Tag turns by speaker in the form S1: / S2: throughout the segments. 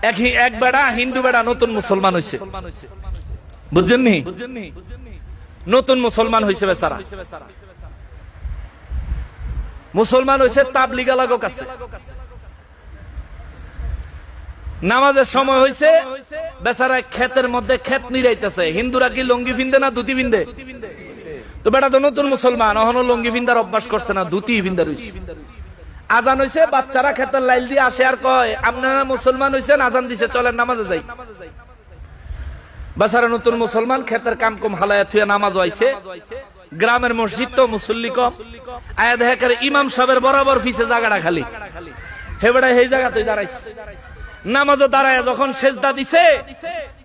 S1: এক বেড়া হিন্দু বেড়া নতুন মুসলমান হয়েছে, বুঝছেন নি? নতুন মুসলমান হয়েছে বেচারা, মুসলমান হয়েছে তাবলিগ আলাগো কাছে। নামাজের সময় হয়েছে, বেচারা ক্ষেতের মধ্যে ক্ষেত নিরাইতেছে। হিন্দুরা কি লুঙ্গি পিন্দে না ধুতি পিন্দে? তো বেটা তো নতুন মুসলমান, এখনো লুঙ্গি পিন্দার অভ্যাস করছে না, ধুতি পিন্দা রয়েছে। আজান হয়েছে, বাচ্চারা ক্ষেতের লাইল দিয়ে আসে আর কয় আপনারা মুসলমান হয়েছেন, আজান দিছে চলেন নামাজে যাই। বেচারা নতুন মুসলমান ক্ষেতের কাম কম হালায়া থুয়া নামাজ হইছে। গ্রামের মসজিদ তো মুসল্লি কম, আয়া দেখা করে ইমাম সাহেবের বরাবর পিছে জায়গাটা খালি, হে বেটা সেই জায়গাতেই দাঁড়াইছে। নামাজও দাঁড়ায় যখন সেজদা দিছে,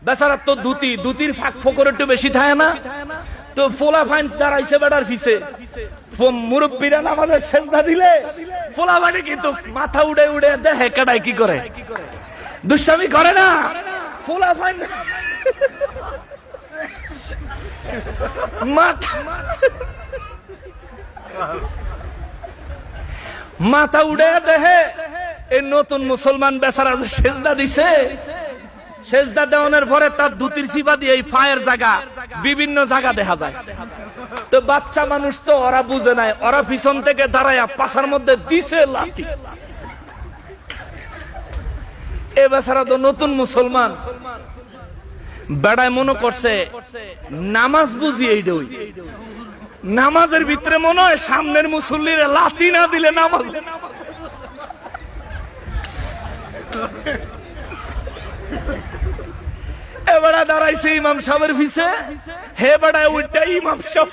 S1: বেচারা তো ধুতির ফাঁক ফোকর একটু বেশি থাকে না, তো ফোলা ফাইন দাঁড়াইছে বেটার পিছে। মুরব্বীরা নামাজের সেজদা দিলে ফোলা ফাইনে কিন্তু মাথা উড়ে উড়ে দেখে কাটায় কি করে, দুষ্টামি করে না। ফোলা ফাইন মাথা উড়ে দেখে এই নতুন মুসলমান বেচারা যে সেজদা দিছে, সেজদা দেওয়ানোর পরে তার ধুতির চিপা দিয়ে এই ফায়ের জায়গা বিভিন্ন জায়গা দেখা যায়। তো বাচ্চা মানুষ তো ওরা বুঝে নাই, ওরা পিছন থেকে দাঁড়ায়া পাশার মধ্যে দিছে লাথি। এ বেচারা তো নতুন মুসলমান, বেড়ায় মনে করছে নামাজ বুঝি এই দই, নামাজের ভিতরে মনে হয় সামনের মুসল্লিরা লাথি না দিলে নামাজ। এবারে দাঁড়াইছে ইমাম সাহেবের পিছে, হে বেড়ায় উঠটা ইমাম সাহেব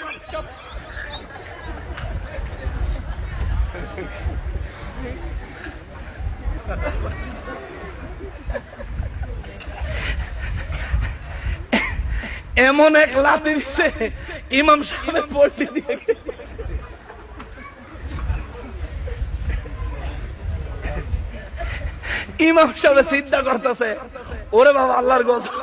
S1: এমন এক লাথি দিছে ইমাম সাহেবের পল্টি দিয়ে। ইমাম সাহেব চিন্তা করতেছে, ওরে বাবা আল্লাহর গজব।